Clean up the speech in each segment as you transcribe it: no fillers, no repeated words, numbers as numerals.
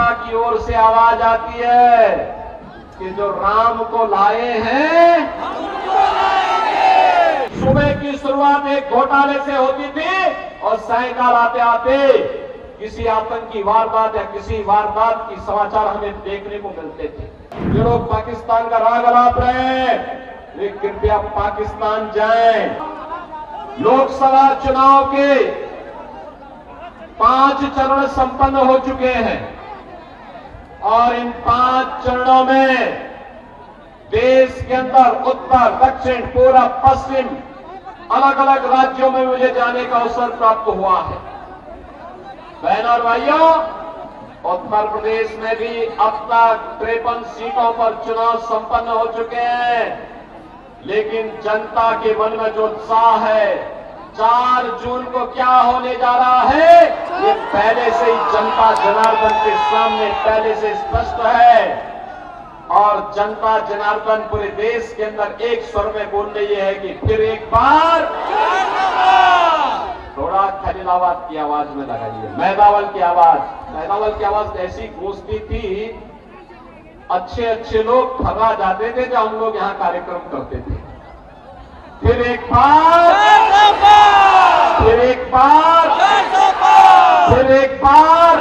जनता की ओर से आवाज आती है कि जो राम को लाए हैं सुबह की शुरुआत एक घोटाले से होती थी और सायंकाल आते आते किसी आतंकी वारदात या किसी वारदात की समाचार हमें देखने को मिलते थे। जो लोग पाकिस्तान का राग अलाप रहे हैं वे कृपया पाकिस्तान जाएं। लोकसभा चुनाव के 5 चरण संपन्न हो चुके हैं और इन 5 चरणों में देश के अंदर उत्तर, दक्षिण, पूरब, पश्चिम अलग अलग राज्यों में मुझे जाने का अवसर प्राप्त हुआ है। बहनों और भाइयों, उत्तर प्रदेश में भी अब तक 53 सीटों पर चुनाव संपन्न हो चुके हैं, लेकिन जनता के मन में जो उत्साह है 4 जून को क्या होने जा रहा है ये पहले से ही जनता जनार्दन के सामने पहले से स्पष्ट है। और जनता जनार्दन पूरे देश के अंदर एक स्वर में बोल रही है कि फिर एक बार थोड़ा खलीलाबाद की आवाज में लगाइए, मैदावल की आवाज। मैदावल की आवाज ऐसी गूंजती थी, अच्छे अच्छे लोग थका जाते थे जब हम लोग यहाँ कार्यक्रम करते थे। फिर एक बार, फिर एक बार, फिर एक बार,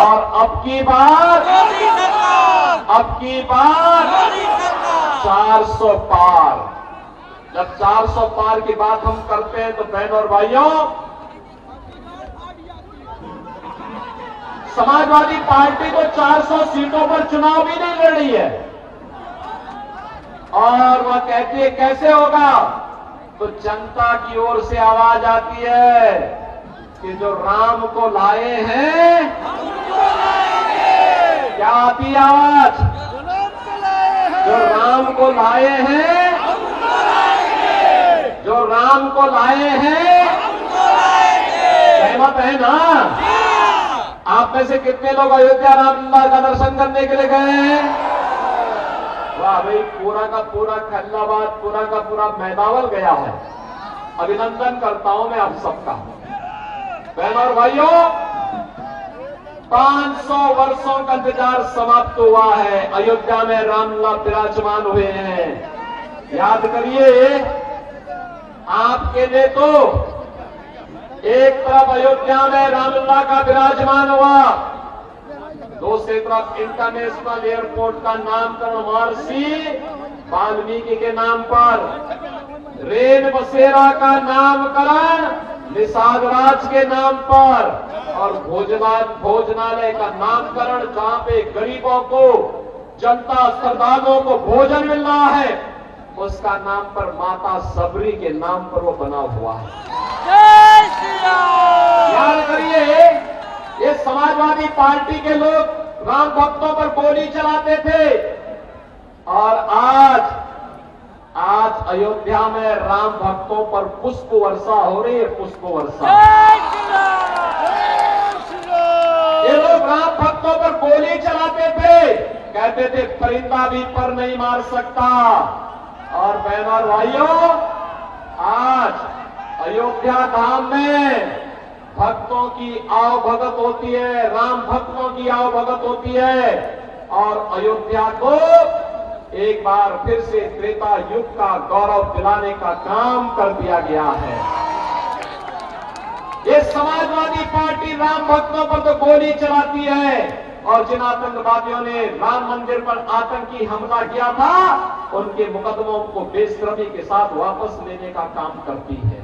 और अब की बार 400 पार। जब 400 पार की बात हम करते हैं तो बहनों और भाइयों, समाजवादी पार्टी तो 400 सीटों पर चुनाव भी नहीं लड़ रही है और वह कहती है कैसे होगा, तो जनता की ओर से आवाज आती है कि जो राम को लाए हैं, क्या आती है आवाज, जो राम को लाए हैं, जो राम को लाए हैं, सहमत है ना? आप में से कितने लोग अयोध्या रामलला का दर्शन करने के लिए गए हैं? वाह भाई, पूरा का पूरा खलीलाबाद, पूरा का पूरा मैदावल गया है। अभिनंदन करता हूं मैं आप सबका। बहनों और भाइयों, 500 वर्षों का इंतजार समाप्त हुआ है। अयोध्या में रामलला विराजमान हुए हैं। याद करिए, आपके लिए तो एक तरफ अयोध्या में रामलला का विराजमान हुआ, दूसरी तरफ इंटरनेशनल एयरपोर्ट का नामकरण महर्षि वाल्मीकि के नाम पर, रेन बसेरा का नामकरण निषाद राज के नाम पर, और भोजनालय का नामकरण जहां पे गरीबों को, जनता, श्रद्धालुओं को भोजन मिल रहा है, उसका नाम पर माता सबरी के नाम पर वो बना हुआ है। याद करिए, ये समाजवादी पार्टी के लोग राम भक्तों पर गोली चलाते थे और आज अयोध्या में राम भक्तों पर पुष्प वर्षा हो रही है, पुष्प वर्षा। ये लोग राम भक्तों पर गोली चलाते थे, कहते थे परिंदा भी पर नहीं मार सकता। और बहनों और भाइयों, आज अयोध्या धाम में भक्तों की आवभगत होती है, राम भक्तों की आवभगत होती है और अयोध्या को एक बार फिर से त्रेता युग का गौरव दिलाने का काम कर दिया गया है। ये समाजवादी पार्टी राम भक्तों पर तो गोली चलाती है और जिन आतंकवादियों ने राम मंदिर पर आतंकी हमला किया था उनके मुकदमों को बेशर्मी के साथ वापस लेने का काम करती है।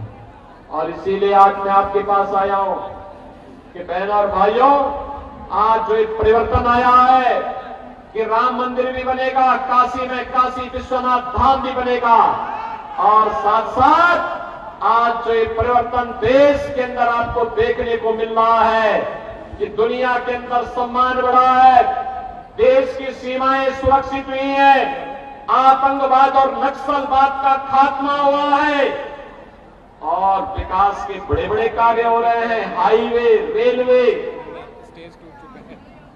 और इसीलिए आज मैं आपके पास आया हूं कि बहनों और भाइयों, आज जो एक परिवर्तन आया है कि राम मंदिर भी बनेगा, काशी में काशी विश्वनाथ धाम भी बनेगा, और साथ साथ आज जो एक परिवर्तन देश के अंदर आपको देखने को मिल रहा है कि दुनिया के अंदर सम्मान बढ़ा है, देश की सीमाएं सुरक्षित हुई हैं, आतंकवाद और नक्सलवाद का खात्मा हुआ है और विकास के बड़े बड़े कार्य हो रहे हैं। Highway, railway,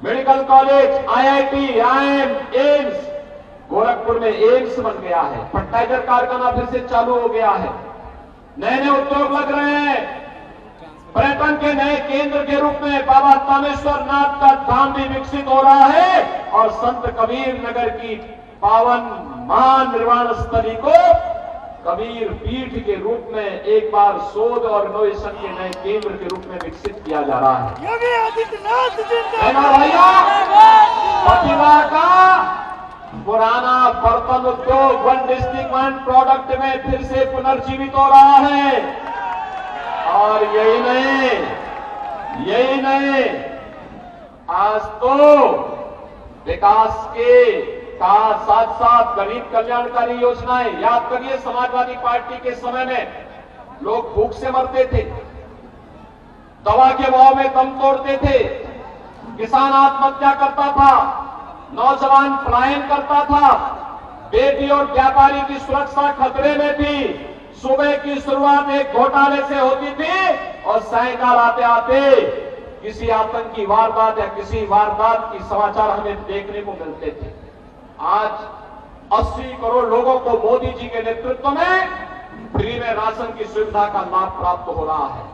medical college, IIT, IIM, AIIMS, Gorakhpur में एम्स बन गया है, फर्टिलाइजर कारखाना फिर से चालू हो गया है, नए नए उद्योग लग रहे हैं। पर्यटन के नए केंद्र के रूप में बाबा तामेश्वर नाथ का धाम भी विकसित हो रहा है और संत कबीर नगर की पावन महानिर्वाण स्थली को कबीर पीठ के रूप में एक बार शोध और इनोवेशन के नए केंद्र के रूप में विकसित किया जा रहा है। योगी आदित्यनाथ भैया प्रतिभा का पुराना बर्तन उद्योग वन डिस्ट्रिक्ट वन प्रोडक्ट में फिर से पुनर्जीवित हो रहा है। और यही नहीं, आज तो विकास के साथ साथ गरीब कल्याणकारी योजनाएं, याद करिए समाजवादी पार्टी के समय में लोग भूख से मरते थे, दवा के भाव में दम तोड़ते थे, किसान आत्महत्या करता था, नौजवान पलायन करता था, बेटी और व्यापारी की सुरक्षा खतरे में थी। सुबह की शुरुआत एक घोटाले से होती थी और सायंकाल आते आते किसी आतंकी वारदात या किसी वारदात की समाचार हमें देखने को मिलते थे। आज 80 करोड़ लोगों को मोदी जी के नेतृत्व में फ्री में राशन की सुविधा का लाभ प्राप्त हो रहा है।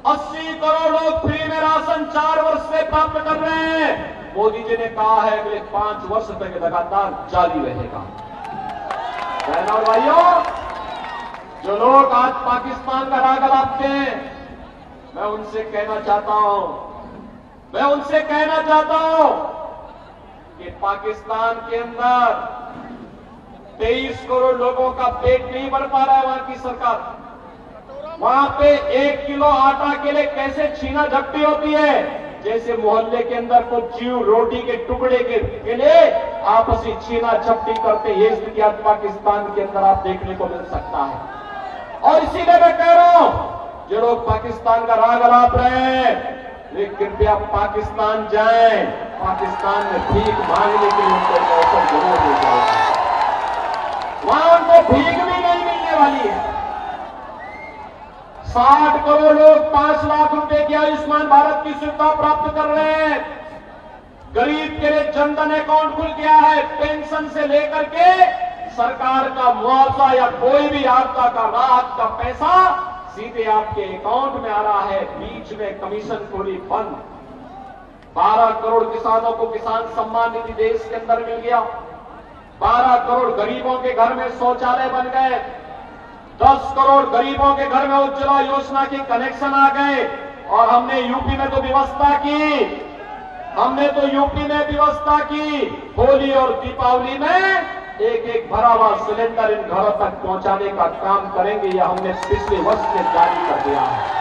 80 करोड़ लोग फ्री में राशन 4 वर्ष से प्राप्त कर रहे हैं। मोदी जी ने कहा है अगले 5 वर्ष तक लगातार जारी रहेगा। बहनों और भाइयों, जो लोग आज पाकिस्तान का राग अलापते हैं, मैं उनसे कहना चाहता हूं कि पाकिस्तान के अंदर 23 करोड़ लोगों का पेट नहीं भर पा रहा है। वहां की सरकार, वहां पे 1 किलो आटा के लिए कैसे छीना झपटी होती है, जैसे मोहल्ले के अंदर कुछ जीव रोटी के टुकड़े के लिए आपसी छीना झपटी करते, ये स्थिति आज पाकिस्तान के अंदर आप देखने को मिल सकता है। और इसीलिए मैं कह रहा हूं, जो लोग पाकिस्तान का राग अलाप रहे हैं, वे कृपया पाकिस्तान जाएं। पाकिस्तान में भीख मांगने के लिए उनको अवसर जरूर मिल जाएगा। वहां उनको भीख भी नहीं मिलने वाली है। 60 करोड़ लोग 5 लाख रुपए की आयुष्मान भारत की सुविधा प्राप्त कर रहे हैं। गरीब के लिए जनधन अकाउंट खुल गया है। पेंशन से लेकर के सरकार का मुआवजा या कोई भी आपदा का राहत का पैसा सीधे आपके अकाउंट में आ रहा है। बीच में कमीशन खोरी बंद। 12 करोड़ किसानों को किसान सम्मान निधि देश के अंदर मिल गया। 12 करोड़ गरीबों के घर में शौचालय बन गए। 10 करोड़ गरीबों के घर में उज्ज्वला योजना के कनेक्शन आ गए। और हमने यूपी में तो व्यवस्था की, होली और दीपावली में एक भरा हुआ सिलेंडर इन घरों तक पहुंचाने का काम करेंगे। यह हमने पिछले वर्ष में जारी कर दिया है।